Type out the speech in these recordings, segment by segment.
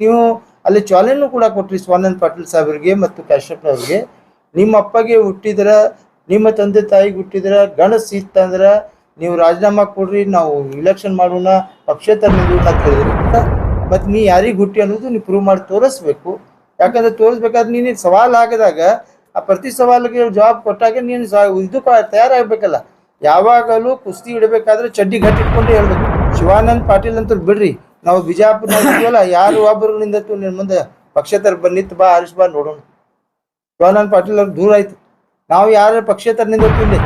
ನೀವು ಅಲ್ಲಿ ಚಾಲೆನೂ ಕೂಡ ಕೊಟ್ರಿ ಸ್ವಾನಂದ ಪಾಟೀಲ್ ಸಾಹೇಬ್ರಿಗೆ ಮತ್ತು ಕಾಶ್ಯಪ್ನವ್ರಿಗೆ. ನಿಮ್ಮ ಅಪ್ಪಗೆ ಹುಟ್ಟಿದ್ರ, ನಿಮ್ಮ ತಂದೆ ತಾಯಿಗೆ ಹುಟ್ಟಿದ್ರ ಗಣಸ್ ಇತ್ತಂದ್ರ ನೀವು ರಾಜೀನಾಮಾ ಕೊಡ್ರಿ, ನಾವು ಇಲೆಕ್ಷನ್ ಮಾಡೋಣ, ಪಕ್ಷೇತರ ನಿಲ್ಲೋಣ ಅಂತ ಹೇಳಿದ್ರಿ. ಮತ್ತು ನೀ ಯಾರಿಗೆ ಹುಟ್ಟಿ ಅನ್ನೋದು ನೀವು ಪ್ರೂವ್ ಮಾಡಿ ತೋರಿಸ್ಬೇಕು. ಯಾಕಂದ್ರೆ ತೋರಿಸ್ಬೇಕಾದ್ರೆ ನೀನು ಸವಾಲು ಆಗದಾಗ ಆ ಪ್ರತಿ ಸವಾಲಿಗೆ ಜವಾಬ್ ಕೊಟ್ಟಾಗ ನೀನು ಇದು ತಯಾರಾಗಬೇಕಲ್ಲ. ಯಾವಾಗಲೂ ಕುಸ್ತಿ ಇಡಬೇಕಾದ್ರೆ ಚಡ್ಡಿ ಗಟ್ಟಿ ಇಟ್ಕೊಂಡು ಹೇಳ್ಬೇಕು. ಶಿವಾನಂದ್ ಪಾಟೀಲ್ ಅಂತ ಬಿಡ್ರಿ, ನಾವು ಬಿಜಾಪುರಲ್ಲ ಯಾರು ಒಬ್ಬರು ನಿಂದತ್ತು ನಿನ್ನ ಮುಂದೆ ಪಕ್ಷೇತರ ನಿಂತು ಬಾ ಹರೀಶ್ ಬಾ ನೋಡೋಣ. ಶಿವಾನಂದ್ ಪಾಟೀಲ್ ಅವ್ರು ದೂರ ಆಯ್ತು. ನಾವು ಯಾರು ಪಕ್ಷೇತರ ನಿಂದತ್ತು ಇಲ್ಲಿ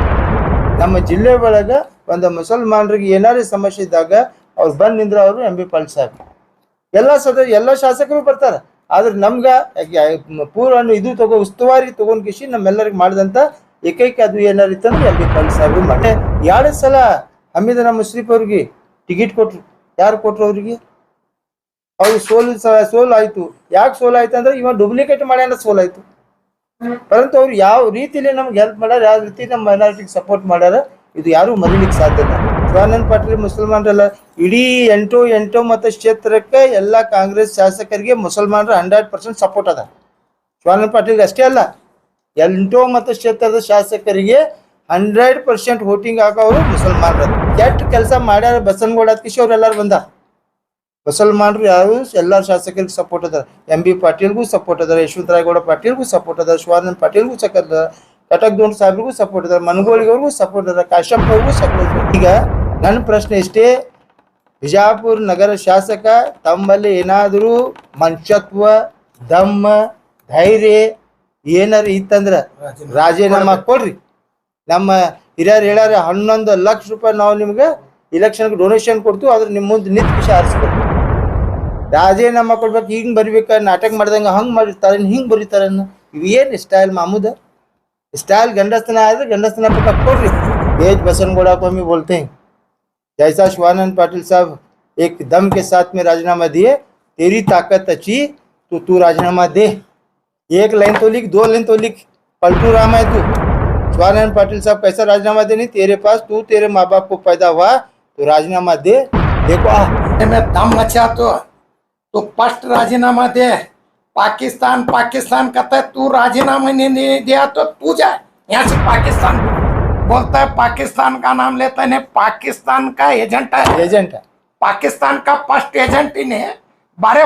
ನಮ್ಮ ಜಿಲ್ಲೆ ಒಳಗೆ ಒಂದು ಮುಸಲ್ಮಾನರಿಗೆ ಏನಾರೇ ಸಮಸ್ಯೆ ಇದ್ದಾಗ ಅವ್ರು ಬಂದು ನಿಂದ್ರ ಅವರು MB ಪಾಟೀಲ್ ಸಾಹೇಬ್. ಎಲ್ಲ ಶಾಸಕರು ಬರ್ತಾರೆ. ಆದ್ರೆ ನಮ್ಗೆ ಪೂರ್ವ ಇದು ಉಸ್ತುವಾರಿ ತಗೊಂಡ್ ಕಿಸಿ ನಮ್ಮೆಲ್ಲರಿಗೆ ಮಾಡಿದಂಥ ಏಕೈಕ ಅದು ಏನಾರಿತ್ತಂದ್ರೆ MB ಪಾಟೀಲ್ ಸಾಹೇಬ್ ಮಾಡಿ. 2 ಸಲ ಹಮೀದನ ಮುಶ್ರೀಫ್ ಅವ್ರಿಗೆ ಟಿಕೆಟ್ ಕೊಟ್ರು. ಯಾರು ಕೊಟ್ರು ಅವ್ರಿಗೆ? ಅವ್ರಿಗೆ ಸೋಲಾಯ್ತು. ಯಾಕೆ ಸೋಲಾಯ್ತು ಅಂದ್ರೆ ಇವಾಗ ಡೂಪ್ಲಿಕೇಟ್ ಮಾಡ್ಯಾನ ಸೋಲಾಯ್ತು. ಪರಂತು ಅವ್ರು ಯಾವ ರೀತಿಲಿ ನಮ್ಗೆ ಹೆಲ್ಪ್ ಮಾಡ್ಯಾರ, ಯಾವ ರೀತಿ ನಮ್ಮ ಮೈನಾರಿಟಿಗೆ ಸಪೋರ್ಟ್ ಮಾಡ್ಯಾರ, ಇದು ಯಾರು ಮರೀಲಿಕ್ಕೆ ಸಾಧ್ಯ ಇಲ್ಲ. ಶಿವಾನಂದ ಪಾಟೀಲ್ ಮುಸಲ್ಮಾನರಲ್ಲ, ಇಡೀ 8 ಮತ ಕ್ಷೇತ್ರಕ್ಕೆ ಎಲ್ಲ ಕಾಂಗ್ರೆಸ್ ಶಾಸಕರಿಗೆ ಮುಸಲ್ಮಾನರ 100% ಸಪೋರ್ಟ್ ಅದ. ಶಿವಾನಂದ ಪಾಟೀಲ್ಗೆ ಅಷ್ಟೇ ಅಲ್ಲ, 8 ಮತ ಕ್ಷೇತ್ರದ ಶಾಸಕರಿಗೆ 100% ವೋಟಿಂಗ್ ಆಗೋರು ಮುಸಲ್ಮಾನರು. ಕೆಟ್ಟ ಕೆಲಸ ಮಾಡ್ಯಾರ ಬಸನಗೌಡ ಕಿಶೋರ್ ಅವರೆಲ್ಲರೂ ಬಂದ. ಮುಸಲ್ಮಾನರು ಯಾರು ಎಲ್ಲ ಶಾಸಕರಿಗೆ ಸಪೋರ್ಟ್ ಅದಾರ. MB ಪಾಟೀಲ್ಗೂ ಸಪೋರ್ಟ್ ಅದಾರ, ಯಶವಂತರಾಯಗೌಡ ಪಾಟೀಲ್ಗೂ ಸಪೋರ್ಟ್ ಅದಾರ, ಶಿವಾನಂದ ಪಾಟೀಲ್ಗೂ ಸಪೋರ್ಟ್ ಅದಾರ, ಕಟಕ್ ದೋಂಡ್ ಸಾಹೇಬ್ರಿಗೂ ಸಪೋರ್ಟ್ ಅದಾರ, ಮನಗೋಳಿಗವ್ರಿಗೂ ಸಪೋರ್ಟ್ ಅದಾರ, ಕಾಶ್ಯಪ್ನವ್ರಿಗೂ ಸಪೋರ್ಟ್ ಅದಾರ. ಈಗ ನನ್ನ ಪ್ರಶ್ನೆ ಇಷ್ಟೇ, ಬಿಜಾಪುರ ನಗರ ಶಾಸಕ ತಮ್ಮಲ್ಲಿ ಏನಾದರೂ ಮನುಷ್ಯತ್ವ, ದಮ್ಮ, ಧೈರ್ಯ ಏನಾರು ಇತ್ತಂದ್ರೆ ರಾಜೀನಾಮಾ ಕೊಡ್ರಿ. ನಮ್ಮ ಹಿರಿಯರು ಹೇಳ್ಯಾರ 11 ಲಕ್ಷ ರೂಪಾಯಿ ನಾವು ನಿಮ್ಗೆ ಇಲೆಕ್ಷನ್ಗೆ ಡೊನೇಷನ್ ಕೊಡ್ತೀವಿ, ಅದ್ರ ನಿಮ್ಮ ಮುಂದೆ ನಿಂತು ವಿಷಯ ಆರಿಸ್ಬೇಕು. ರಾಜೀನಾಮಾ ಕೊಡ್ಬೇಕು. ಹಿಂಗೆ ಬರಿಬೇಕ, ನಾಟಕ ಮಾಡ್ದಂಗೆ ಹಂಗೆ ಮಾಡಿರ್ತಾರೆ, ಹಿಂಗೆ ಬರೀತಾರೆ. ಇವೇನು ಸ್ಟೈಲ್ ಮಾಮೂದ स्टाइल गंडस्तना आए तो गंडस्तना पे कोड्री तेज बसनगौड़ा को हम बोलते हैं। जैसा शिवानंद पाटिल साहब एक दम के साथ में राजीनामा दिए, तेरी ताकत अच्छी तो तू राजीनामा दे। 1 लाइन तो लिख, 2 लाइन तो लिख, पलटू राम है तू। शिवानंद पाटिल साहब कैसा राजीनामा देनी तेरे पास, तू तेरे माँ बाप को पैदा हुआ तो राजीनामा दे। देखो मैं दम अच्छा तो फर्स्ट राजीनामा दे। पाकिस्तान पाकिस्तान कहता है, तू राजीनामा नहीं दिया तो तू जाए यहाँ से। पाकिस्तान बोलता है, पाकिस्तान का नाम लेता है, पाकिस्तान का एजेंट है, पाकिस्तान का फर्स्ट एजेंट इन्हें बार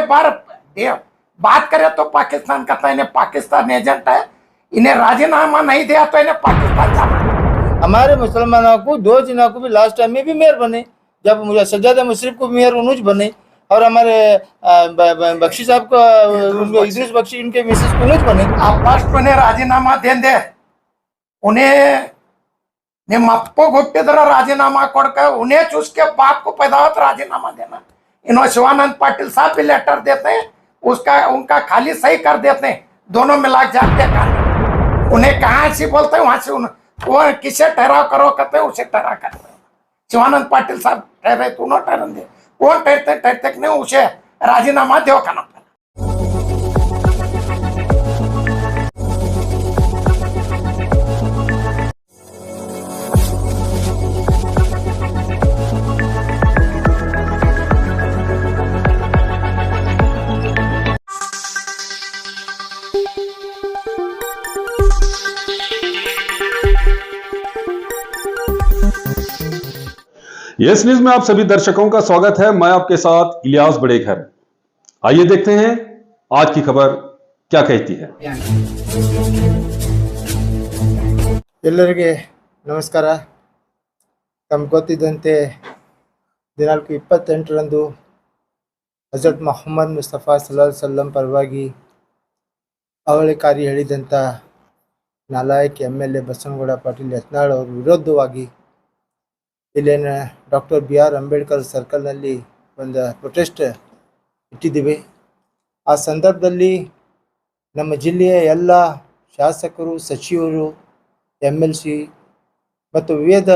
बात करे तो पाकिस्तान कहता है पाकिस्तान एजेंट है, इन्हें राजीनामा नहीं दिया तो इन्हें पाकिस्तान जाना। हमारे मुसलमानों को 2 जिलों को भी लास्ट टाइम में भी मेयर बने, जब मुझे सज्जाद मुशर्रफ को मेयर उन्होंने बने, और हमारे बख्शी साहब को इद्रिस बख्शी इनके मिसेस को नहीं बने। आप फर्स्ट उन्हें राजीनामा देंगे, उन्हें मप्पो गुट्टिदर राजीनामा कोड़कर उन्हें उसके बाप को पैदा हो तो राजीनामा देना। इन्होंने शिवानंद पाटिल साहब भी लेटर देते हैं, उसका उनका खाली सही कर देते हैं, दोनों मिला जाते हैं। उन्हें कहाँ से बोलते हैं वहां से वो किसे ठहराव करो कहते हैं, उसे ठहरा करते हैं। शिवानंद पाटिल साहब ठहरे तो न ठहरन दे, कौन ठहरते नहीं, उसे राजीनामा दो करना। यस न्यूज में आप सभी दर्शकों का स्वागत है। मैं आपके साथ इलियास बड़ेखर। आइए देखते हैं आज की खबर क्या कहती है। ಎಲ್ಲರಿಗೆ ನಮಸ್ಕಾರ। ತಮಗೆ ಗೊತ್ತಿದ್ದಂತೆ ದಿನಾಂಕ 28ರಂದು ಹಜರತ್ ಮೊಹಮ್ಮದ್ ಮುಸ್ತಫಾ ಸಲ್ಲಲ್ಲಾಹು ಅಲೈಹಿ ವಸಲ್ಲಂ ಪರವಾಗಿ ಅವಹೇಳನಕಾರಿ ಹೇಳಿದಂಥ ನಾಲಾಯಕ್ MLA ಬಸನಗೌಡ ಪಾಟೀಲ್ ಯತ್ನಾಳ್ ಅವರ ವಿರುದ್ಧವಾಗಿ ಇಲ್ಲಿನ ಡಾಕ್ಟರ್ BR ಅಂಬೇಡ್ಕರ್ ಸರ್ಕಲ್ನಲ್ಲಿ ಒಂದು ಪ್ರೊಟೆಸ್ಟ್ ಇಟ್ಟಿದ್ದೀವಿ। ಆ ಸಂದರ್ಭದಲ್ಲಿ ನಮ್ಮ ಜಿಲ್ಲೆಯ ಎಲ್ಲ ಶಾಸಕರು, ಸಚಿವರು, MLC ಮತ್ತು ವಿವಿಧ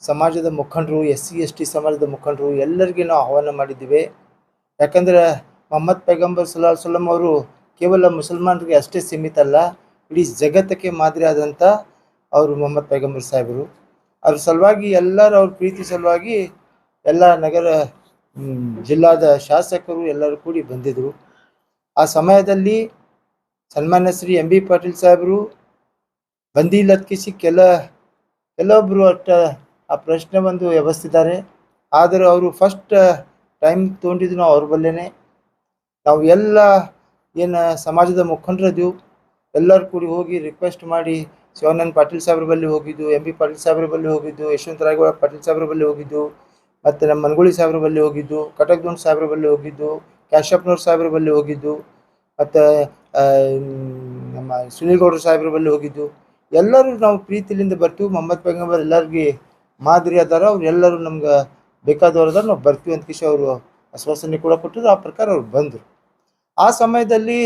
ಸಮಾಜದ ಮುಖಂಡರು, SC ST ಸಮಾಜದ ಮುಖಂಡರು ಎಲ್ಲರಿಗೆ ನಾವು ಆಹ್ವಾನ ಮಾಡಿದ್ದೀವಿ। ಯಾಕಂದರೆ ಮೊಹಮ್ಮದ್ ಪೈಗಂಬರ್ ಸಲ್ಲಲ್ಲಾಹು ಅಲೈಹಿ ವಸಲ್ಲಂ ಅವರು ಕೇವಲ ಮುಸಲ್ಮಾನರಿಗೆ ಅಷ್ಟೇ ಸೀಮಿತ ಅಲ್ಲ, ಇಡೀ ಜಗತ್ತಕ್ಕೆ ಮಾದರಿ ಆದಂಥ ಅವರು ಮೊಹಮ್ಮದ್ ಪೈಗಂಬರ್ ಸಾಹೇಬರು। ಅದ್ರ ಸಲುವಾಗಿ ಎಲ್ಲರೂ ಅವ್ರ ಪ್ರೀತಿ ಸಲುವಾಗಿ ಎಲ್ಲ ನಗರ ಜಿಲ್ಲಾದ ಶಾಸಕರು ಎಲ್ಲರೂ ಕೂಡಿ ಬಂದಿದ್ದರು। ಆ ಸಮಯದಲ್ಲಿ ಸನ್ಮಾನ್ಯ ಶ್ರೀ ಎಂ ಬಿ ಪಾಟೀಲ್ ಸಾಹೇಬರು ಬಂದಿಲ್ಲದ್ಕಿಸಿ ಕೆಲವೊಬ್ಬರು ಅಷ್ಟ ಆ ಪ್ರಶ್ನೆ ಒಂದು ವ್ಯವಸ್ಥಿದ್ದಾರೆ. ಆದರೆ ಅವರು ಫಸ್ಟ್ ಟೈಮ್ ತೊಗೊಂಡಿದ್ದು ನಾವು ಅವ್ರ ಬಲ್ಲೇನೆ. ನಾವು ಎಲ್ಲ ಏನು ಸಮಾಜದ ಮುಖಂಡರದ್ದು ಎಲ್ಲರೂ ಕೂಡಿ ಹೋಗಿ ರಿಕ್ವೆಸ್ಟ್ ಮಾಡಿ ಶಿವಾನಂದ ಪಾಟೀಲ್ ಸಾಹೇಬ್ರ ಬಳಿ ಹೋಗಿದ್ದು, ಎಂ ಬಿ ಪಾಟೀಲ್ ಸಾಹೇಬ್ರ ಬಳಿ ಹೋಗಿದ್ದು, ಯಶವಂತರಾಯಗೌಡ ಪಾಟೀಲ್ ಸಾಹೇಬ್ರ ಬಳಿ ಹೋಗಿದ್ದು, ಮತ್ತು ನಮ್ಮ ಮನಗೂಳಿ ಸಾಹೇಬ್ರ ಬಳಿ ಹೋಗಿದ್ದು, ಕಟಕ್ದೋಣ್ ಸಾಹೇಬ್ರ ಬಳಿ ಹೋಗಿದ್ದು, ಕ್ಯಾಶಪ್ಪನವ್ರ ಸಾಹೇಬ್ರ ಬಳಿ ಹೋಗಿದ್ದು, ಮತ್ತು ನಮ್ಮ ಸುನೀಲ್ ಗೌಡ್ರ ಸಾಹೇಬ್ರ ಬಳಿ ಹೋಗಿದ್ದು. ಎಲ್ಲರೂ ನಾವು ಪ್ರೀತಿಲಿಂದ ಬರ್ತೀವಿ. ಮೊಹಮ್ಮದ್ ಪೈಗಂಬರ್ ಎಲ್ಲರಿಗೆ ಮಾದರಿ ಅದಾರ. ಅವ್ರು ಎಲ್ಲರೂ ನಮ್ಗೆ ಬೇಕಾದವ್ರು ಅದಾರ, ನಾವು ಬರ್ತೀವಿ ಅಂತ ಕಿಶಿ ಅವರು ಆಶ್ವಾಸನೆ ಕೂಡ ಕೊಟ್ಟಿದ್ರು. ಆ ಪ್ರಕಾರ ಅವ್ರು ಬಂದರು. ಆ ಸಮಯದಲ್ಲಿ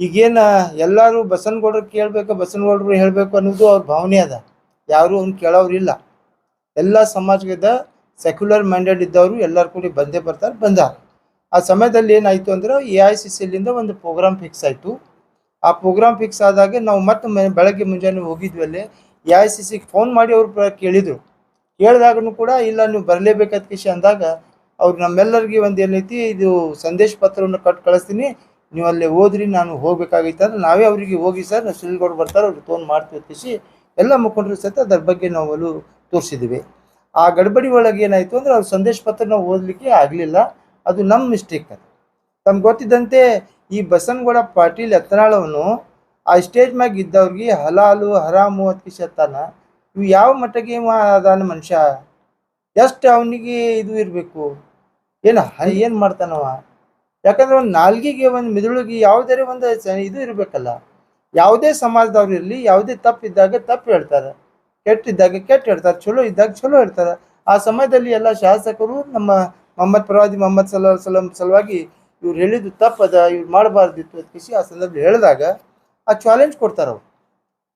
ಈಗೇನು ಎಲ್ಲರೂ ಬಸನಗೌಡರು ಕೇಳಬೇಕು, ಬಸನಗೌಡರು ಹೇಳಬೇಕು ಅನ್ನೋದು ಅವ್ರ ಭಾವನೆ ಅದ. ಯಾರು ಅವ್ನು ಕೇಳೋರಿಲ್ಲ. ಎಲ್ಲ ಸಮಾಜದ ಸೆಕ್ಯುಲರ್ ಮೈಂಡೆಡ್ ಇದ್ದವರು ಎಲ್ಲರೂ ಕೂಡಿ ಬಂದೇ ಬಂದಾರ. ಆ ಸಮಯದಲ್ಲಿ ಏನಾಯಿತು ಅಂದ್ರೆ AICCಲಿಂದ ಒಂದು ಪ್ರೋಗ್ರಾಮ್ ಫಿಕ್ಸ್ ಆಯಿತು. ಆ ಪ್ರೋಗ್ರಾಮ್ ಫಿಕ್ಸ್ ಆದಾಗ ನಾವು ಮತ್ತೆ ಬೆಳಗ್ಗೆ ಮುಂಜಾನೆ ಹೋಗಿದ್ವಿ. ಅಲ್ಲಿ AICCಗೆ ಫೋನ್ ಮಾಡಿ ಅವ್ರು ಕೇಳಿದರು. ಕೇಳಿದಾಗೂ ಕೂಡ ಇಲ್ಲ ನೀವು ಬರಲೇಬೇಕಂತ ಕಿಶಿ ಅಂದಾಗ ಅವ್ರು ನಮ್ಮೆಲ್ಲರಿಗೆ ಒಂದು ಏನೈತಿ ಇದು ಸಂದೇಶ ಪತ್ರವನ್ನು ಕಳಿಸ್ತೀನಿ, ನೀವು ಅಲ್ಲಿ ಹೋದ್ರಿ, ನಾನು ಹೋಗ್ಬೇಕಾಗಿತ್ತು ಅಂದ್ರೆ ನಾವೇ ಅವರಿಗೆ ಹೋಗಿ ಸರ್ ಸುನೀಲ್ಗೌಡ್ರು ಬರ್ತಾರೆ, ಅವ್ರಿಗೆ ಫೋನ್ ಮಾಡ್ತೀವಿ ಕಿಶಿ ಎಲ್ಲ ಮುಖಂಡರು ಸಹಿತ ಅದ್ರ ಬಗ್ಗೆ ನಾವು ಅಲ್ಲಿ ತೋರಿಸಿದ್ವಿ. ಆ ಗಡ್ಬಡಿ ಒಳಗೆ ಏನಾಯಿತು ಅಂದ್ರೆ ಅವ್ರ ಸಂದೇಶ ಪತ್ರ ನಾವು ಓದಲಿಕ್ಕೆ ಆಗಲಿಲ್ಲ. ಅದು ನಮ್ಮ ಮಿಸ್ಟೇಕ್. ಅದು ತಮ್ಗೆ ಗೊತ್ತಿದ್ದಂತೆ ಈ ಬಸನಗೌಡ ಪಾಟೀಲ್ ಯತ್ನಾಳವನು ಆ ಸ್ಟೇಜ್ ಮ್ಯಾಗ ಇದ್ದವ್ರಿಗೆ ಹಲಾಲು ಹರಾಮು ಅತ್ಕಿಸತ್ತಾನ. ಇವು ಯಾವ ಮಟ್ಟಿಗೆ ಅದಾನ ಮನುಷ್ಯ, ಎಷ್ಟು ಅವನಿಗೆ ಇದು ಇರಬೇಕು, ಏನು ಮಾಡ್ತಾನವ? ಯಾಕಂದ್ರೆ ಒಂದು ನಾಲ್ಗಿಗೆ ಒಂದು ಮಿದುಳಿಗೆ ಯಾವುದೇ ಒಂದು ಇದು ಇರಬೇಕಲ್ಲ. ಯಾವುದೇ ಸಮಾಜದವ್ರು ಇರಲಿ, ಯಾವುದೇ ತಪ್ಪಿದ್ದಾಗ ತಪ್ಪು ಹೇಳ್ತಾರೆ, ಕೆಟ್ಟಿದ್ದಾಗ ಕೆಟ್ಟ ಹೇಳ್ತಾರೆ, ಚಲೋ ಇದ್ದಾಗ ಚಲೋ ಹೇಳ್ತಾರೆ. ಆ ಸಮಯದಲ್ಲಿ ಎಲ್ಲ ಶಾಸಕರು ನಮ್ಮ ಪ್ರವಾದಿ ಮೊಹಮ್ಮದ್ ಸಲ್ಲಲ್ಲಾಹು ಅಲೈಹಿ ಸಲುವಾಗಿ ಇವ್ರು ಹೇಳಿದ್ದು ತಪ್ಪದ, ಇವ್ರು ಮಾಡಬಾರ್ದಿತ್ತು ಅದಕ್ಕೆ ಆ ಸಂದರ್ಭದಲ್ಲಿ ಹೇಳಿದಾಗ ಆ ಚಾಲೆಂಜ್ ಕೊಡ್ತಾರೆ ಅವ್ರು.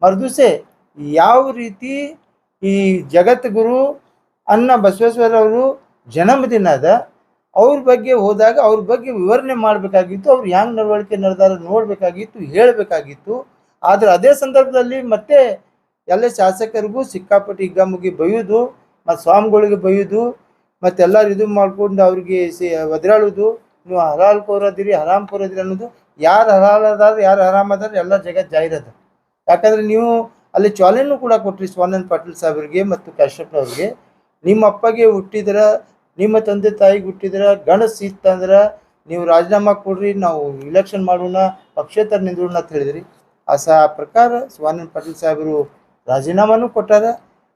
ಮರುದಿವಸ ಯಾವ ರೀತಿ ಈ ಜಗದ್ಗುರು ಅನ್ನ ಬಸವೇಶ್ವರವರು ಜನ್ಮದಿನ ಅದ, ಅವ್ರ ಬಗ್ಗೆ ಹೋದಾಗ ಅವ್ರ ಬಗ್ಗೆ ವಿವರಣೆ ಮಾಡಬೇಕಾಗಿತ್ತು. ಅವ್ರು ಹ್ಯಾಂಗೆ ನಡವಳಿಕೆ ನಡೆದಾರ ನೋಡಬೇಕಾಗಿತ್ತು, ಹೇಳಬೇಕಾಗಿತ್ತು. ಆದರೆ ಅದೇ ಸಂದರ್ಭದಲ್ಲಿ ಮತ್ತೆ ಎಲ್ಲ ಶಾಸಕರಿಗೂ ಸಿಕ್ಕಾಪಟ್ಟಿ ಹಿಗ್ಗಾಮುಗ್ಗಿ ಬೈಯೋದು, ಮತ್ತು ಸ್ವಾಮಿಗಳಿಗೆ ಬೈಯೋದು, ಮತ್ತೆಲ್ಲರೂ ಇದು ಮಾಡ್ಕೊಂಡು ಅವ್ರಿಗೆ ಒದರಾಳೋದು, ನೀವು ಹಲಾಲ್ ಕೋರದಿರಿ ಹರಾಮ್ ಕೋರದಿರಿ ಅನ್ನೋದು. ಯಾರು ಹಲಾಲ್ ಅದಾರ ಯಾರು ಹರಾಮ್ ಅದಾರ ಎಲ್ಲ ಜಗತ್ತು ಜಾಹಿರದ. ಯಾಕಂದರೆ ನೀವು ಅಲ್ಲಿ ಚಾಲೆಂಜ್ ಕೂಡ ಕೊಟ್ರಿ ಶಿವಾನಂದ ಪಾಟೀಲ್ ಸಾಹೇಬ್ರಿಗೆ ಮತ್ತು ಕಾಶ್ಯಪ್ನವ್ರಿಗೆ. ನಿಮ್ಮ ಅಪ್ಪಗೆ ಹುಟ್ಟಿದ್ರ, ನಿಮ್ಮ ತಂದೆ ತಾಯಿಗೆ ಹುಟ್ಟಿದ್ರ ಗಣಸ್ ಇತ್ತಂದ್ರೆ ನೀವು ರಾಜೀನಾಮಾ ಕೊಡ್ರಿ, ನಾವು ಇಲೆಕ್ಷನ್ ಮಾಡೋಣ, ಪಕ್ಷೇತರ ನಿಂದ್ರೋಣ ಅಂತ ಹೇಳಿದ್ರಿ. ಆ ಪ್ರಕಾರ ಶಿವಾನಂದ ಪಾಟೀಲ್ ಸಾಹೇಬರು ರಾಜೀನಾಮಾನೂ ಕೊಟ್ಟಾರ.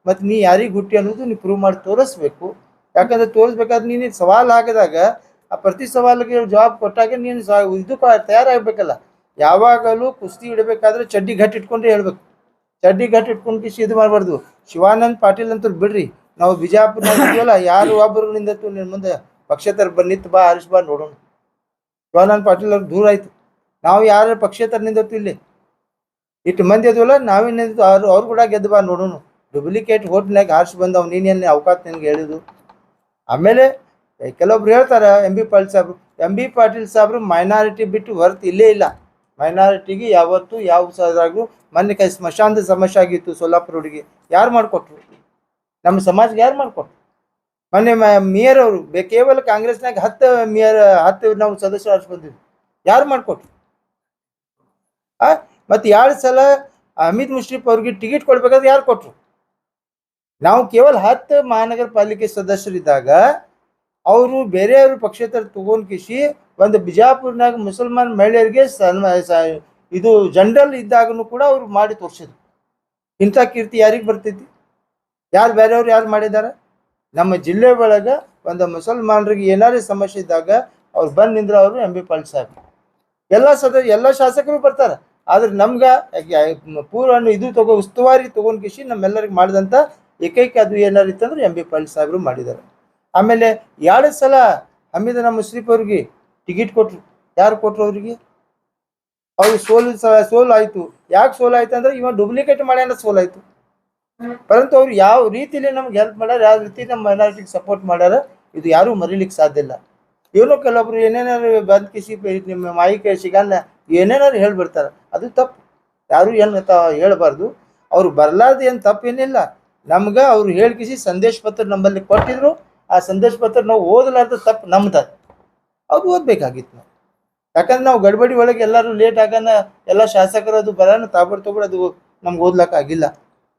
ಮತ್ತು ನೀ ಯಾರಿಗೆ ಹುಟ್ಟಿ ಅನ್ನೋದು ನೀವು ಪ್ರೂವ್ ಮಾಡಿ ತೋರಿಸ್ಬೇಕು. ಯಾಕಂದರೆ ತೋರಿಸ್ಬೇಕಾದ್ರೆ ನೀನು ಸವಾಲು ಆಗಿದಾಗ ಆ ಪ್ರತಿ ಸವಾಲಿಗೆ ಜವಾಬ್ ಕೊಟ್ಟಾಗ ನೀನು ಇದು ತಯಾರಾಗಬೇಕಲ್ಲ. ಯಾವಾಗಲೂ ಕುಸ್ತಿ ಇಡಬೇಕಾದ್ರೆ ಚಡ್ಡಿ ಗಟ್ಟಿ ಇಟ್ಕೊಂಡ್ರೆ ಹೇಳ್ಬೇಕು. ಚಡ್ಡಿ ಗಟ್ಟಿ ಇಟ್ಕೊಂಡು ಕಿಸಿ ಇದು ಮಾಡಬಾರ್ದು. ಶಿವಾನಂದ ಪಾಟೀಲ್ ಅಂತ ಬಿಡ್ರಿ, ನಾವು ಬಿಜಾಪುರನಾಗ ಇದೀವಲ್ಲ, ಯಾರು ಒಬ್ಬರು ನಿಂದತ್ತು ನಿನ್ನ ಮುಂದೆ ಪಕ್ಷೇತರ ನಿಂತು ಬಾ ಹರಿಸ್ ಬಾ ನೋಡೋಣ. ಶಿವಾನಂದ ಪಾಟೀಲ್ ಅವ್ರು ದೂರ ಆಯಿತು. ನಾವು ಯಾರು ಪಕ್ಷೇತರ ನಿಂದತ್ತು ಇಲ್ಲಿ ಇಟ್ಟು ಮಂದಿ ಅದವಲ್ಲ, ನಾವೇ ನಿಂತು ಅವ್ರು ಕೂಡ ಗೆದ್ದು ಬಾ ನೋಡೋಣ. ಡೂಪ್ಲಿಕೇಟ್ ಹೋಟ್ನಾಗ ಆರಿಸಿ ಬಂದವು, ನೀನೇನು ಅವಕಾಶ ನಿನಗೆ ಹೇಳಿದ್ದು. ಆಮೇಲೆ ಕೆಲವೊಬ್ರು ಹೇಳ್ತಾರೆ ಎಂ ಬಿ ಪಾಟೀಲ್ ಸಾಹೇಬ್ರು ಮೈನಾರಿಟಿ ಬಿಟ್ಟು ಹೊರತು ಇಲ್ಲೇ ಇಲ್ಲ. ಮೈನಾರಿಟಿಗೆ ಯಾವತ್ತೂ ಯಾವ ಸಾದ್ರಾಗೂ ಮೊನ್ನೆ ಸ್ಮಶಾನದ ಸಮಸ್ಯೆ ಆಗಿತ್ತು ಸೋಲಾಪುರ ಹುಡುಗಿ, ಯಾರು ಮಾಡಿಕೊಟ್ರು? ನಮ್ಮ ಸಮಾಜಕ್ಕೆ ಯಾರು ಮಾಡಿಕೊಟ್ರು? ಮೊನ್ನೆ ಮೇಯರ್ ಅವರು ಕೇವಲ ಕಾಂಗ್ರೆಸ್ನಾಗ 10 ನಾವು ಸದಸ್ಯರು ಆರಿಸಿ ಬಂದಿದ್ವಿ, ಯಾರು ಮಾಡಿಕೊಟ್ರು? ಮತ್ತು 2 ಸಲ ಅಮಿತ್ ಮುಷ್ರಿಫ್ ಅವ್ರಿಗೆ ಟಿಕೆಟ್ ಕೊಡ್ಬೇಕಾದ್ರೆ ಯಾರು ಕೊಟ್ಟರು? ನಾವು ಕೇವಲ 10 ಮಹಾನಗರ ಪಾಲಿಕೆ ಸದಸ್ಯರಿದ್ದಾಗ ಅವರು ಬೇರೆಯವರು ಪಕ್ಷೇತರ ತಗೊಂಡು ಕಿಸಿ ಒಂದು ಬಿಜಾಪುರ್ನಾಗ ಮುಸಲ್ಮಾನ್ ಮಹಿಳೆಯರಿಗೆ ಇದು ಜನರಲ್ ಇದ್ದಾಗೂ ಕೂಡ ಅವ್ರು ಮಾಡಿ ತೋರಿಸಿದ್ರು. ಇಂಥ ಕೀರ್ತಿ ಯಾರಿಗೆ ಬರ್ತೈತಿ? ಯಾರು ಬೇರೆಯವ್ರು ಯಾರು ಮಾಡಿದ್ದಾರೆ? ನಮ್ಮ ಜಿಲ್ಲೆ ಒಳಗೆ ಒಂದು ಮುಸಲ್ಮಾನರಿಗೆ ಏನಾರೇ ಸಮಸ್ಯೆ ಇದ್ದಾಗ ಅವ್ರು ಬಂದು ನಿಂದ್ರೆ ಅವರು ಎಂ ಬಿ ಪಾಟೀಲ್ ಸಾಹೇಬ್. ಎಲ್ಲ ಶಾಸಕರು ಬರ್ತಾರೆ. ಆದ್ರೆ ನಮ್ಗೆ ಪೂರ್ವ ಇದು ಉಸ್ತುವಾರಿ ತೊಗೊಂಡು ಕಿಸಿ ನಮ್ಮೆಲ್ಲರಿಗೆ ಮಾಡಿದಂಥ ಏಕೈಕ ಅದು ಏನಾರು ಇತ್ತಂದ್ರೆ ಎಂ ಬಿ ಪಾಟೀಲ್ ಸಾಹೇಬರು ಮಾಡಿದ್ದಾರೆ. ಆಮೇಲೆ 2 ಸಲ ಹಮೀದನ ಮುಷ್ರಿಫ್ ಅವ್ರಿಗೆ ಟಿಕೆಟ್ ಕೊಟ್ಟರು. ಯಾರು ಕೊಟ್ಟರು ಅವ್ರಿಗೆ? ಅವ್ರಿಗೆ ಸೋಲು ಆಯಿತು. ಯಾಕೆ ಸೋಲು ಆಯ್ತು ಅಂದ್ರೆ ಇವಾಗ ಡೂಪ್ಲಿಕೇಟ್ ಮಾಡ್ಯಾನ ಸೋಲಾಯಿತು. ಪರಂತು ಅವ್ರು ಯಾವ ರೀತಿಯಲ್ಲಿ ನಮ್ಗೆ ಹೆಲ್ಪ್ ಮಾಡ್ಯಾರ, ಯಾವ ರೀತಿ ನಮ್ಮ ಮೈನಾರಿಟಿಗೆ ಸಪೋರ್ಟ್ ಮಾಡ್ಯಾರ, ಇದು ಯಾರೂ ಮರೀಲಿಕ್ಕೆ ಸಾಧ್ಯ ಇಲ್ಲ. ಏನೋ ಕೆಲವೊಬ್ರು ಏನೇನಾರು ಬಂದು ಕಿಸಿ ನಿಮ್ಮ ಮಾಹಿತಿ ಸಿಗಲ್ಲ ಏನೇನಾರು ಹೇಳ್ಬಿಡ್ತಾರೆ, ಅದು ತಪ್ಪು. ಯಾರು ಏನು ಹೇಳಬಾರ್ದು. ಅವ್ರು ಬರಲಾರ್ದು ಏನು ತಪ್ಪೇನಿಲ್ಲ. ನಮ್ಗೆ ಅವ್ರು ಹೇಳಿಕಿಸಿ ಸಂದೇಶ ಪತ್ರ ನಮ್ಮಲ್ಲಿ ಕೊಟ್ಟಿದ್ರು. ಆ ಸಂದೇಶ ಪತ್ರ ನಾವು ಓದಲಾರ್ದು ತಪ್ಪು ನಮ್ದು. ಅವ್ರು ಓದಬೇಕಾಗಿತ್ತು ನಾವು. ಯಾಕಂದ್ರೆ ನಾವು ಗಡ್ಬಡಿ ಒಳಗೆ ಎಲ್ಲರೂ ಲೇಟ್ ಆಗೋಣ, ಎಲ್ಲ ಶಾಸಕರು ಅದು ಬರೋಣ ತಾಬಡ್ ಅದು ನಮ್ಗೆ ಓದ್ಲಕ್ಕೆ ಆಗಿಲ್ಲ.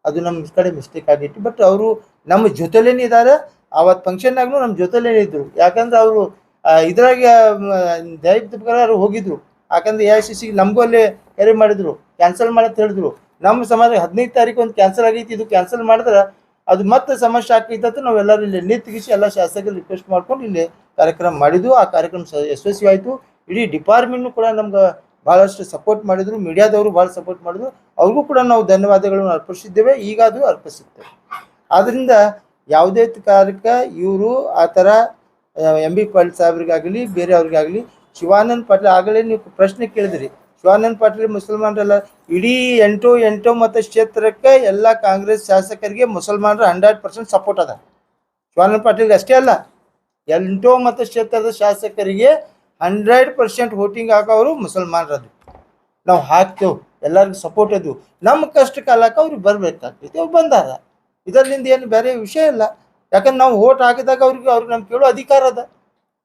ಅದು ನಮ್ಮ ಕಡೆ ಮಿಸ್ಟೇಕ್ ಆಗಿತ್ತು. ಬಟ್ ಅವರು ನಮ್ಮ ಜೊತೆಲೇನೆ ಇದ್ದಾರೆ. ಆವತ್ತು ಫಂಕ್ಷನ್ನಾಗೂ ನಮ್ಮ ಜೊತೆಲೇನೆ ಇದ್ರು. ಯಾಕಂದ್ರೆ ಅವರು ಇದ್ರಾಗ ದಯವಿಟ್ಟು ಹೋಗಿದ್ರು. ಯಾಕಂದ್ರೆ AICC ನಮಗೂ ಅಲ್ಲೇ ಕರೆ ಮಾಡಿದ್ರು, ಕ್ಯಾನ್ಸಲ್ ಮಾಡತ್ ಹೇಳಿದ್ರು. ನಮ್ಮ ಸಮಾಜ 15 ತಾರೀಕು ಒಂದು ಕ್ಯಾನ್ಸಲ್ ಆಗೈತಿ, ಇದು ಕ್ಯಾನ್ಸಲ್ ಮಾಡಿದ್ರೆ ಅದು ಮತ್ತೆ ಸಮಸ್ಯೆ ಆಗ್ತೈತೆ. ನಾವೆಲ್ಲರೂ ಇಲ್ಲಿ ನಿಂತಿಗಿಸಿ ಎಲ್ಲ ಶಾಸಕರು ರಿಕ್ವೆಸ್ಟ್ ಮಾಡ್ಕೊಂಡು ಇಲ್ಲಿ ಕಾರ್ಯಕ್ರಮ ಮಾಡಿದ್ವು. ಆ ಕಾರ್ಯಕ್ರಮ ಯಶಸ್ವಿ ಆಯಿತು. ಇಡೀ ಡಿಪಾರ್ಟ್ಮೆಂಟ್ನು ಕೂಡ ನಮ್ಗೆ ಭಾಳಷ್ಟು ಸಪೋರ್ಟ್ ಮಾಡಿದ್ರು. ಮೀಡಿಯಾದವರು ಭಾಳ ಸಪೋರ್ಟ್ ಮಾಡಿದ್ರು. ಅವ್ರಿಗೂ ಕೂಡ ನಾವು ಧನ್ಯವಾದಗಳನ್ನು ಅರ್ಪಿಸಿದ್ದೇವೆ, ಈಗ ಅದು ಅರ್ಪಿಸುತ್ತೇವೆ. ಆದ್ದರಿಂದ ಯಾವುದೇ ಕಾರ್ಯಕ್ಕೆ ಇವರು ಆ ಥರ MB ಪಾಟೀಲ್ ಸಾಹೇಬ್ರಿಗಾಗಲಿ ಬೇರೆ ಅವ್ರಿಗಾಗಲಿ, ಶಿವಾನಂದ ಪಾಟೀಲ್ ಆಗಲೇ ನೀವು ಪ್ರಶ್ನೆ ಕೇಳಿದ್ರಿ. ಶಿವಾನಂದ ಪಾಟೀಲ್ ಮುಸಲ್ಮಾನರಲ್ಲ, ಇಡೀ ಎಂಟು ಮತ್ತು ಕ್ಷೇತ್ರಕ್ಕೆ ಎಲ್ಲ ಕಾಂಗ್ರೆಸ್ ಶಾಸಕರಿಗೆ ಮುಸಲ್ಮಾನರು 100% ಸಪೋರ್ಟ್ ಅದ. ಶಿವಾನಂದ ಪಾಟೀಲ್ಗೆ ಅಷ್ಟೇ ಅಲ್ಲ, 8 ಮತ್ತು ಕ್ಷೇತ್ರದ ಶಾಸಕರಿಗೆ 100% ವೋಟಿಂಗ್ ಹಾಕೋರು ಮುಸಲ್ಮಾನರದು. ನಾವು ಹಾಕ್ತೇವೆ, ಎಲ್ಲರಿಗೂ ಸಪೋರ್ಟ್ ಅದು. ನಮ್ಮ ಕಷ್ಟ ಕಾಲಕ್ಕೆ ಅವ್ರಿಗೆ ಬರಬೇಕಾಗ್ತೈತಿ, ಅವ್ರು ಬಂದಾರ. ಇದರಿಂದ ಏನು ಬೇರೆ ವಿಷಯ ಇಲ್ಲ. ಯಾಕಂದ್ರೆ ನಾವು ವೋಟ್ ಹಾಕಿದಾಗ ಅವ್ರಿಗೆ ನಮ್ಗೆ ಕೇಳೋ ಅಧಿಕಾರ ಅದ.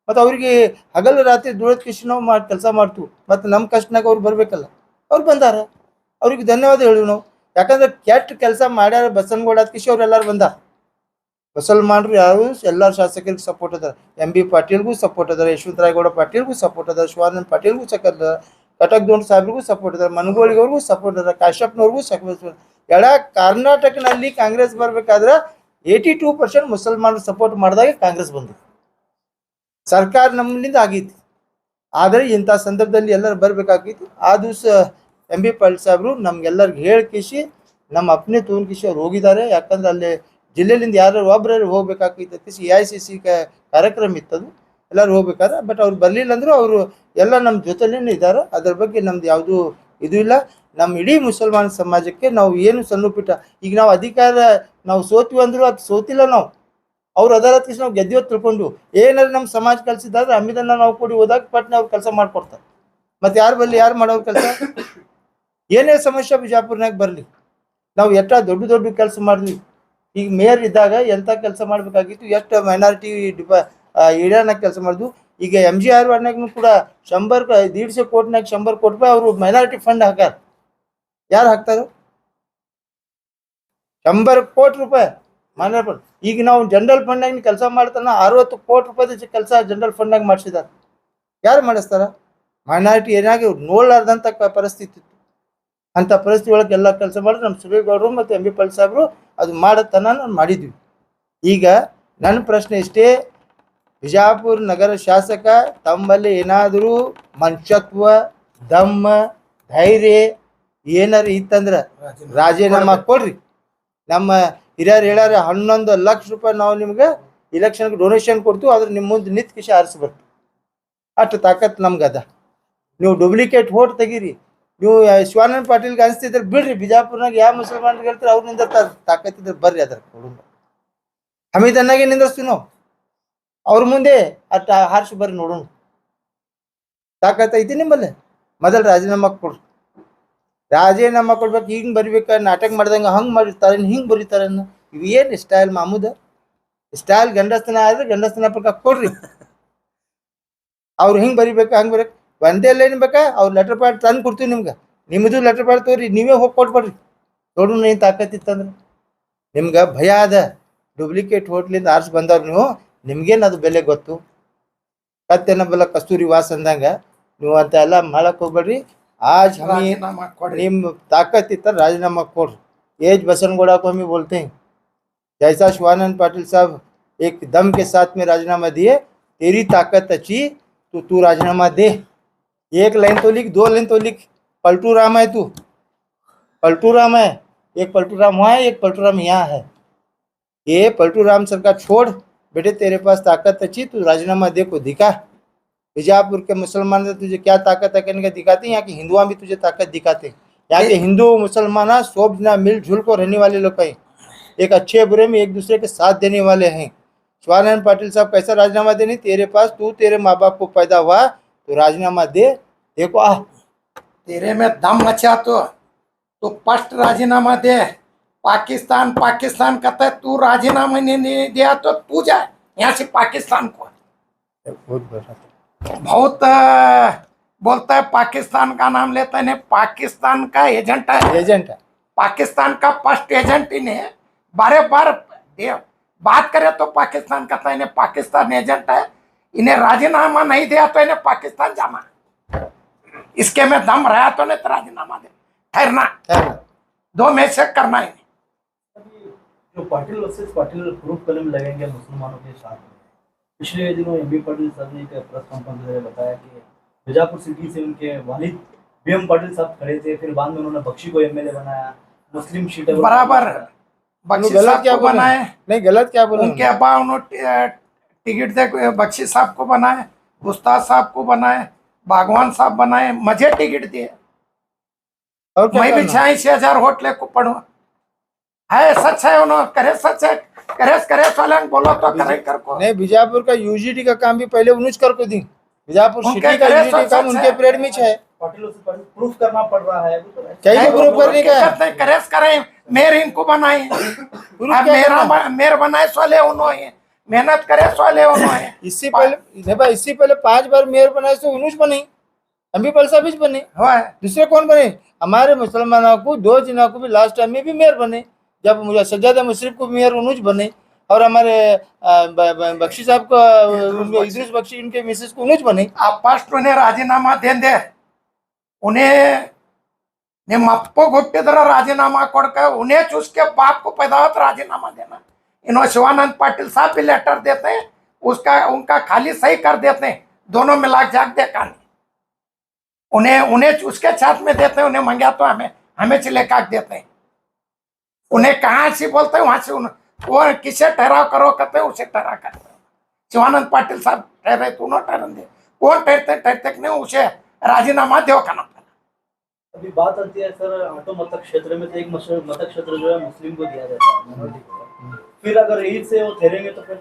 ಮತ್ತು ಅವ್ರಿಗೆ ಹಗಲು ರಾತ್ರಿ ದುಡಿದ ಕಿಶಿ ನಾವು ಕೆಲಸ ಮಾಡ್ತೀವಿ. ಮತ್ತು ನಮ್ಮ ಕಷ್ಟನಾಗ ಅವ್ರು ಬರಬೇಕಲ್ಲ, ಅವ್ರು ಬಂದಾರ. ಅವ್ರಿಗೆ ಧನ್ಯವಾದ ಹೇಳಿ ನಾವು. ಯಾಕಂದ್ರೆ ಕೆಟ್ಟ ಕೆಲಸ ಮಾಡ್ಯಾರ ಬಸನಗೌಡ ಕಿಶಿ ಅವರೆಲ್ಲರೂ ಬಂದಾರ. ಮುಸಲ್ಮಾನರು ಯಾರು ಎಲ್ಲರ ಶಾಸಕರಿಗೆ ಸಪೋರ್ಟ್ ಅದಾರ. MB ಪಾಟೀಲ್ಗೂ ಸಪೋರ್ಟ್ ಅದಾರ, ಯಶವಂತರಾಯಗೌಡ ಪಾಟೀಲ್ಗೂ ಸಪೋರ್ಟ್ ಅದಾರ, ಶಿವಾನಂದ ಪಾಟೀಲ್ಗೂ ಸಪೋರ್ಟ್ ಅದಾರ, ಕಟಕ್ ದೊಂಡ್ ಸಾಹೇಬ್ರಿಗೂ ಸಪೋರ್ಟ್ ಅದಾರ, ಮನಗೋಳಿಗವ್ರಿಗೂ ಸಪೋರ್ಟ್ ಅದಾರ, ಕಾಶ್ಯಪ್ನವ್ರಿಗೂ ಸಪೋರ್ಟ್. ಎಲ್ಲ ಕರ್ನಾಟಕನಲ್ಲಿ ಕಾಂಗ್ರೆಸ್ ಬರಬೇಕಾದ್ರೆ 82% ಮುಸಲ್ಮಾನರು ಸಪೋರ್ಟ್ ಮಾಡಿದಾಗ ಕಾಂಗ್ರೆಸ್ ಬಂದಿದೆ. ಸರ್ಕಾರ ನಮ್ಮಿಂದ ಆಗೈತಿ. ಆದರೆ ಇಂಥ ಸಂದರ್ಭದಲ್ಲಿ ಎಲ್ಲರೂ ಬರಬೇಕಾಗೈತಿ. ಆ ದಿವಸ MB ಪಾಟೀಲ್ ಸಾಹೇಬರು ನಮ್ಗೆಲ್ಲರಿಗೆ ಹೇಳಿಕಿಸಿ ನಮ್ಮ ಅಪ್ಪನೇ ತೋನ್ಕಿಸಿ ಅವ್ರು ಹೋಗಿದ್ದಾರೆ. ಯಾಕಂದ್ರೆ ಅಲ್ಲಿ ಜಿಲ್ಲೆಯಿಂದ ಯಾರು ಒಬ್ಬರು ಹೋಗ್ಬೇಕಾಗಿತ್ತು. AICC ಕಾರ್ಯಕ್ರಮ ಇತ್ತದು, ಎಲ್ಲರೂ ಹೋಗ್ಬೇಕಾದ್ರೆ. ಬಟ್ ಅವ್ರು ಬರಲಿಲ್ಲ ಅಂದರೂ ಅವರು ಎಲ್ಲ ನಮ್ಮ ಜೊತೆಲೇ ಇದ್ದಾರೆ. ಅದ್ರ ಬಗ್ಗೆ ನಮ್ದು ಯಾವುದೂ ಇದು ಇಲ್ಲ. ನಮ್ಮ ಇಡೀ ಮುಸಲ್ಮಾನ ಸಮಾಜಕ್ಕೆ ನಾವು ಏನು ಸಣ್ಣಪಿಟ್ಟ, ಈಗ ನಾವು ಅಧಿಕಾರ ನಾವು ಸೋತ್ವಿ ಅಂದರೂ ಅದು ಸೋತಿಲ್ಲ. ನಾವು ಅವ್ರು ಅದಾರತ್ಕಿಸ್ ನಾವು ಗೆದ್ದಿವತ್ತು ತಿಳ್ಕೊಂಡು ಏನಾದ್ರು ನಮ್ಮ ಸಮಾಜ ಕಲಿಸಿದಾದ್ರೆ ಅಮ್ಮಿದನ್ನ ನಾವು ಕೂಡಿ ಹೋದಾಗ ಪಟ್ನೆ ಅವ್ರು ಕೆಲಸ ಮಾಡ್ಕೊಡ್ತಾರೆ. ಮತ್ತು ಯಾರು ಬರಲಿ, ಯಾರು ಮಾಡೋರು ಕೆಲಸ, ಏನೇ ಸಮಸ್ಯೆ ಬಿಜಾಪುರ್ನಾಗ ಬರಲಿ, ನಾವು ಎಷ್ಟ ದೊಡ್ಡ ಕೆಲಸ ಮಾಡಿದ್ವಿ. ಈಗ ಮೇಯರ್ ಇದ್ದಾಗ ಎಂಥ ಕೆಲಸ ಮಾಡಬೇಕಾಗಿತ್ತು, ಎಷ್ಟು ಮೈನಾರಿಟಿ ಏರಿಯಾನಾಗ ಕೆಲಸ ಮಾಡಿದ್ವು. ಈಗ MGR ವಾರ್ಡ್ನಾಗೂ ಕೂಡ 150 ಕೋಟಿನಾಗ 100 ಕೋಟಿ ರೂಪಾಯಿ ಅವರು ಮೈನಾರಿಟಿ ಫಂಡ್ ಹಾಕ್ಯಾರ. ಯಾರು ಹಾಕ್ತಾರೋ 100 ಕೋಟಿ ರೂಪಾಯಿ ಮೈನಾರಿಟಿ ಫಂಡ್. ಈಗ ನಾವು ಜನರಲ್ ಫಂಡ್ನಾಗ ಕೆಲಸ ಮಾಡ್ತಾನ 60 ಕೋಟಿ ರೂಪಾಯಿ ಕೆಲಸ ಜನರಲ್ ಫಂಡ್ನಾಗ ಮಾಡಿಸಿದಾರೆ. ಯಾರು ಮಾಡಿಸ್ತಾರ? ಮೈನಾರಿಟಿ ಏನಾಗಿ ನೋಡ್ಲಾರ್ದಂಥ ಪರಿಸ್ಥಿತಿ ಇತ್ತು. ಅಂಥ ಪರಿಸ್ಥಿತಿ ಒಳಗೆ ಎಲ್ಲ ಕೆಲಸ ಮಾಡಿದ್ರೆ ನಮ್ಮ ಸುರೇಗೌಡರು ಮತ್ತು MB ಪಾಟೀಲ್ ಸಾಹೇಬರು ಅದು ಮಾಡತನ ನಾವು ಮಾಡಿದ್ವಿ. ಈಗ ನನ್ನ ಪ್ರಶ್ನೆ ಇಷ್ಟೇ, ಬಿಜಾಪುರ ನಗರ ಶಾಸಕ ತಮ್ಮಲ್ಲಿ ಏನಾದರೂ ಮನುಷ್ಯತ್ವ, ದಮ್ಮ, ಧೈರ್ಯ ಏನಾರು ಇತ್ತಂದ್ರೆ ರಾಜೀನಾಮಾ ಕೊಡ್ರಿ. ನಮ್ಮ ಹಿರಿಯರು ಹೇಳ್ಯಾರ 11 ಲಕ್ಷ ರೂಪಾಯಿ ನಾವು ನಿಮ್ಗೆ ಇಲೆಕ್ಷನ್ಗೆ ಡೊನೇಷನ್ ಕೊಡ್ತೀವಿ, ಆದ್ರೆ ನಿಮ್ಮ ಮುಂದೆ ನಿಂತು ಕಿಶಿ ಆರಿಸ್ಬೇಕು. ಅಷ್ಟು ತಾಕತ್ ನಮ್ಗೆ ಅದ. ನೀವು ಡೂಪ್ಲಿಕೇಟ್ ವೋಟ್ ತೆಗೀರಿ. ನೀವು ಶಿವಾನಂದ ಪಾಟೀಲ್ಗೆ ಅನಿಸ್ತಿದ್ರೆ ಬಿಡ್ರಿ. ಬಿಜಾಪುರ್ನಾಗ ಯಾವ ಮುಸಲ್ಮಾನ್ರಿಗೆ ಹೇಳ್ತಾರೆ ಅವ್ರಿಂದ ತಾಕತ್ತಿದ್ರೆ ಬರ್ರಿ. ಅದ್ರ ಹಮೀದನ್ನಾಗೆ ನಿಂದಿಸ್ತೀವಿ ನಾವು. ಅವ್ರ ಮುಂದೆ ಅಷ್ಟು ಹಾರಿಸಿ ಬರ್ರಿ ನೋಡೋಣ. ತಾಕತ್ ಐತಿ ನಿಮ್ಮಲ್ಲಿ. ಮೊದಲು ರಾಜೀನಾಮಾ ಕೊಡ್ರಿ. ರಾಜೀನಾಮಾ ಕೊಡ್ಬೇಕು. ಹಿಂಗೆ ಬರಿಬೇಕು, ನಾಟಕ ಮಾಡ್ದಂಗೆ ಹಂಗೆ ಮಾಡಿರ್ತಾರೆ, ಹಿಂಗೆ ಬರೀತಾರೆ. ಇವು ಏನು ಸ್ಟೈಲ್ ಮಾಮೂದ ಸ್ಟೈಲ್? ಗಂಡಸ್ತನ ಆದರೆ ಗಂಡಸ್ತನ ಪ್ರಕಾರ ಕೊಡ್ರಿ. ಅವ್ರು ಹಿಂಗೆ ಬರಿಬೇಕು, ಹಂಗೆ ಬರೀಬೇಕು. ಒಂದೇ ಲೈನ್ ಬೇಕಾ? ಅವ್ರು ಲೆಟರ್ ಪ್ಯಾಡ್ ತಂದು ಕೊಡ್ತೀವಿ ನಿಮ್ಗೆ. ನಿಮ್ಮದು ಲೆಟರ್ ಪ್ಯಾಡ್ ತೋರಿ, ನೀವೇ ಹೋಗಿ ಕೊಟ್ಬಿಡ್ರಿ. ನೋಡೋಣ ಏನು ತಾಕತ್ತಿತ್ತಂದ್ರೆ. ನಿಮ್ಗೆ ಭಯ ಅದ. ಡೂಪ್ಲಿಕೇಟ್ ಹೋಟ್ಲಿಂದ ಆರಿಸಿ ಬಂದವ್ರು ನೀವು, ನಿಮ್ಗೇನು ಅದು ಬೆಲೆ ಗೊತ್ತು? ಕತ್ತೇನ ಬೆಲ್ಲ ಕಸ್ತೂರಿ ವಾಸ್ ಅಂದಂಗೆ ನೀವು ಅಂತ ಎಲ್ಲ ಮಾಡಕ್ಕೆ ಹೋಗ್ಬೇಡ್ರಿ. आज हमें निम ताकत इतना राजीनामा कोड एज बसनगौड़ा को हम बोलते हैं, जैसा शिवानंद पाटिल साहब एक दम के साथ में राजीनामा दिए, तेरी ताकत अच्छी तो तू राजीनामा दे. एक लाइन तो लिख, 2 लाइन तो लिख. पलटू राम है तू, पलटू राम है. एक पलटू राम वहाँ है, एक पलटू राम यहाँ है. ये पलटू राम सरकार छोड़ बेटे, तेरे पास ताकत अच्छी, तू राजीनामा दे को दिखा. बीजापुर के मुसलमान तुझे क्या ताकत है कहने का दिखाते हैं. यहाँ के हिंदुआ भी तुझे ताकत दिखाते हैं. यहाँ के हिंदू मुसलमान सब जना मिलजुल को रहने वाले लोग हैं. एक अच्छे बुरे में एक दूसरे के साथ देने वाले हैं. शिवानंद पाटिल साहब कैसा राजीनामा देने? तेरे पास, तू तेरे माँ बाप को पैदा हुआ तो राजीनामा दे. देखो तेरे में दम अच्छा तो फर्स्ट राजीनामा दे. पाकिस्तान पाकिस्तान कहता है, तू राजीनामा नहीं दिया तो तू जाए यहाँ से पाकिस्तान को. बहुत बोलता है पाकिस्तान का नाम लेता है, इन्हें पाकिस्तान का एजेंट है, एजेंट है। पाकिस्तान का फर्स्ट एजेंट इन्हें बारे बार बात करे तो पाकिस्तान कहता है इन्हें पाकिस्तान एजेंट है, इन्हें राजीनामा नहीं दिया तो इन्हें पाकिस्तान जाना, इसके में दम रहा तो नहीं तो राजीनामा दे ठहरना, दो में से करना है। जो पाटिल वर्सेस पाटिल प्रूफ कलम लगेंगे मुसलमानों के साथ में, पिछले दिनों एमबी पाटिल साहब ने एक प्रेस कॉन्फ्रेंस में बताया कि बीजापुर सिटी से उनके वालिद बीएम पाटिल साहब खड़े थे, फिर बाद में उन्होंने बख्शी को एमएलए बनाया, मुस्लिम सीट बराबर बख्शी गलत साहब क्या को बोले? बनाए, नहीं गलत क्या बोले उनके अब्बा उन्होंने टिकट दे बख्शी साहब को बनाए, उस्ताद साहब को बनाए, बागवान साहब बनाए, मुझे टिकट दिए, और क्या मैं भी करना? 86,000 वोट ले को पढ़ू है, सच है, उन्होंने करे सच है, करे सोलंग बोलो तो करे कर को नहीं बीजापुर का यूजीडी का काम भी पहले उन्नीस कर को दी, बीजापुर उनके सिटी का करे यूजीडी सच काम है। उनके पीरियड में है। पाटिल वर्सेस पाटिल प्रूफ करना पड़ रहा है, वो तो है। क्या प्रूफ करने का है? करेस करें मेर इनको बनाए, प्रूफ अब क्या मेरा करना? मेर बनाए सोले उन्होंने, मेहनत करे सोले उन्होंने, इससे पहले इससे पहले 5 बार मेयर बनाए तो उन्नीस बने, हम भी पलसाबिज बने, दूसरे कौन बने? हमारे मुसलमानों को 2 जिलों को भी लास्ट टाइम में भी मेयर बने, जब मुझे सज्जादा मुशरफ को मेयर उन्नीस बने, और हमारे बख्शी साहब को इद्रिस बख्शी इनके मिसेस को उन्नीस बने। आप फर्स्ट उन्हें राजीनामा देंगे, उन्हें निम्मप्पो गुट्टिदर राजीनामा कोड़कर उन्हें उसके बाप को पैदावत राजीनामा देना, इन्होंने शिवानंद पाटिल साहब भी लेटर देते हैं, उसका उनका खाली सही कर देते हैं, दोनों मिला जाग दे कहानी, उन्हें उसके साथ में देते हैं, उन्हें मंगा तो हमें चले काट देते हैं, उन्हें कहाँ से बोलते हैं वहां से वो किसे ठहराव करो कहते हैं, उसे ठहरा करते हैं। शिवानंद पाटिल साहब ठहरे तो उन्होंने ठहरन दे, कौन ठहरते नहीं, उसे राजीनामा दो करना। अभी बात आती है सर ऑटो मतक क्षेत्र में, तो एक मतक क्षेत्र जो है मुस्लिम को दिया जाता है, minority को। फिर अगर ईद से वो ठहरेंगे तो फिर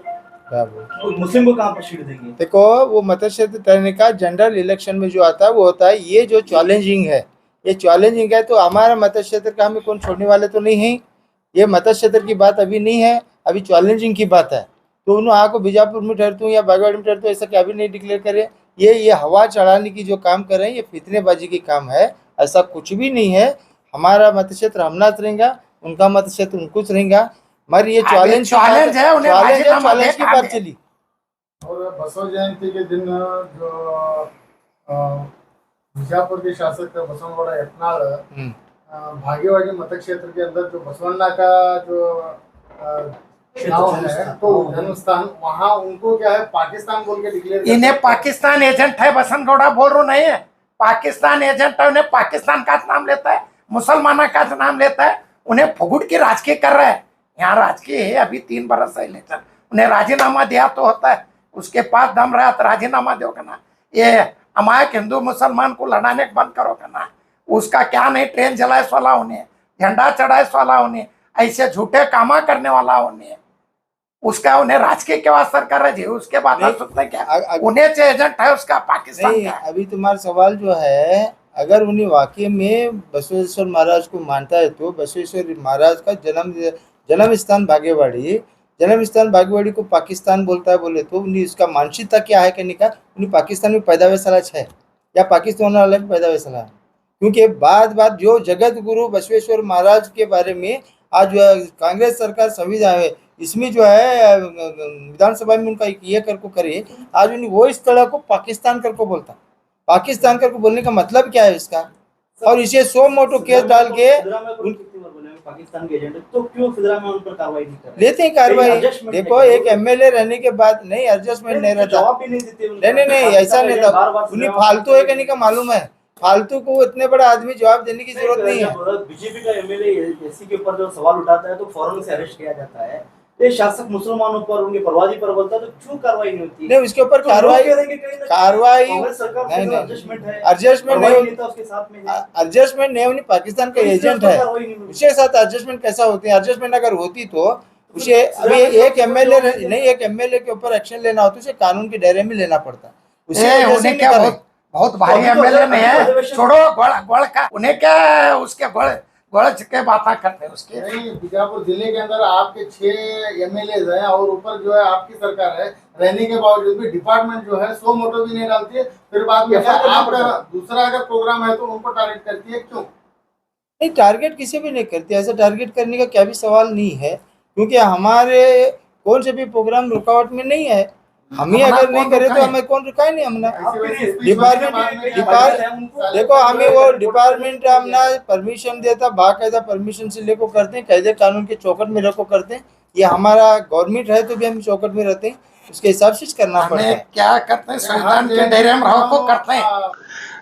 वो मुस्लिम को कहाँ पर सीट देंगे? देखो वो मत क्षेत्र ठहरने का जनरल इलेक्शन में जो आता है वो होता है, ये जो चैलेंजिंग है, ये चैलेंजिंग है, तो हमारा मत क्षेत्र का हमें कौन छोड़ने वाले तो नहीं है, ये मत क्षेत्र की बात अभी नहीं है, अभी चैलेंजिंग की बात है, तो उन्होंने आको बीजापुर में ठहरता हूँ या बागेवाड़ी में ठहरता हूँ ऐसा क्या अभी नहीं डिक्लेयर करे, ये हवा चढ़ाने की जो काम कर रहे हैं ये फितनेबाजी की काम है, ऐसा कुछ भी नहीं है। हमारा मत क्षेत्र हमनाथ रहेगा, उनका मत क्षेत्र उनकुछ रहेगा, मगर ये चैलेंज है, उन्हें राजीनामा चैलेंज की बात चली। और बसव जयंती के दिन जो बीजापुर के शासक बसवनगौड़ा यत्नाल भाग्यवाड़ी मत क्षेत्र के अंदर जो बसवन्ना का जो गाँव है तो जन्मस्थान, वहाँ उनको क्या है पाकिस्तान बोल के डिक्लेयर, इन्हें पाकिस्तान एजेंट है, बसनगौड़ा बोल रहा नहीं है, पाकिस्तान एजेंट है, उन्हें पाकिस्तान का नाम लेता है, मुसलमाना का नाम लेता है, उन्हें फुगुट की राजकीय कर रहा है, यहाँ राजकीय है, अभी 3 बरस है इलेक्शन, उन्हें राजीनामा दिया तो होता है, उसके पास दम रहा तो राजीनामा दो करना, ये अमायक हिंदू मुसलमान को लड़ाने बंद करो करना, उसका क्या नहीं, ट्रेन जलाए वाला उन्हें, झंडा चढ़ाए वाला उन्हें, ऐसे झूठे कामा करने वाला उन्हें, उसका उन्हें राजकीय के वास्ते कर रहे जी, उसके बाद सोचते क्या उन्हें जो एजेंट है उसका पाकिस्तान नहीं, का। अभी तुम्हारा सवाल जो है, अगर उन्हें वाकई में बसवेश्वर महाराज को मानता है तो बसवेश्वर महाराज का जन्म स्थान भाग्यवाड़ी, जन्म स्थान भाग्यवाड़ी को पाकिस्तान बोलता है बोले तो उन्हें उसका मानसिकता क्या है कहने का, उन्हें पाकिस्तान में पैदा वैसा है या पाकिस्तान वाला में पैदा वैसा है, क्योंकि बात जो जगत गुरु बसवेश्वर महाराज के बारे में आज कांग्रेस सरकार संविधान है इसमें जो है विधानसभा में उनका ये कर को करे, आज उन्हें वो इस तरह को पाकिस्तान कर को बोलता, पाकिस्तान कर को बोलने का मतलब क्या है इसका, और इसे 100 मोटो केस डाल के पाकिस्तान के एजेंट, तो क्यों सिद्धरामैया उन पर कार्रवाई नहीं कर रहे? लेते हैं कार्रवाई। देखो एक एमएलए रहने के बाद नहीं एडजस्टमेंट नहीं रहता, जवाब भी नहीं देते, नहीं ऐसा नहीं था, उन्हें फालतू है कहने का मालूम है, फालतू को इतने बड़ा आदमी जवाब देने की जरूरत नहीं है। बीजेपी का एमएलए एससी के ऊपर जो सवाल उठाता है तो फौरन उसे अरेस्ट किया जाता है, ये शासक मुसलमानों पर उनके परवाजी पर बोलता है तो क्यों कार्रवाई नहीं होती? नहीं उसके ऊपर कार्रवाई एडजस्टमेंट नहीं, उन्हें पाकिस्तान का एजेंट है, उसके साथ एडजस्टमेंट कैसा होती है? एडजस्टमेंट अगर होती तो उसे अभी एक एमएलए के ऊपर एक्शन लेना होता उसे कानून के दायरे में लेना पड़ता, उसे बहुत भारी एमएलए में है, छोड़ो गोड़ का, उन्हें क्या उसके गोड़ गलत के बातें करते हैं उसके। नहीं, बीजापुर जिले के अंदर आपके 6 MLAs हैं और ऊपर जो है आपकी सरकार है, रहने के बावजूद भी डिपार्टमेंट जो है 100 मोटो भी नहीं डालती है। फिर बाद में आपका दूसरा अगर प्रोग्राम है तो उनको टारगेट करती है, क्यों? नहीं, टारगेट किसी भी नहीं करती, ऐसा टारगेट करने का क्या भी सवाल नहीं है, क्योंकि हमारे कौन से भी प्रोग्राम रुकावट में नहीं है। हम ही अगर नहीं करे तो हमें कौन रुकाए नहीं। हमने डिपार्टमेंट देखो, हमें वो डिपार्टमेंट हमने परमिशन देता, बाकायदा परमिशन से लेकर करते हैं, कायदे कानून के चौकट में रखो करते हैं। ये हमारा गवर्नमेंट है तो भी हम चौकट में रहते हैं, उसके हिसाब से करना पड़ता है। क्या करते हैं, संविधान के दायरे में रहो को करते हैं।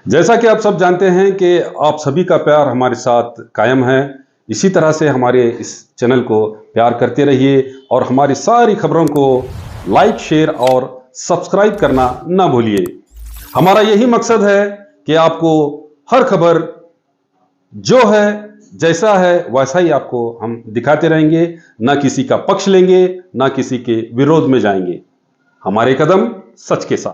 जैसा कि आप सब जानते हैं कि आप सभी का प्यार हमारे साथ कायम है, इसी तरह से हमारे इस चैनल को प्यार करते रहिए और हमारी सारी खबरों को लाइक, शेयर और सब्सक्राइब करना ना भूलिए। हमारा यही मकसद है कि आपको हर खबर जो है, जैसा है वैसा ही आपको हम दिखाते रहेंगे, ना किसी का पक्ष लेंगे, ना किसी के विरोध में जाएंगे। हमारे कदम सच के साथ।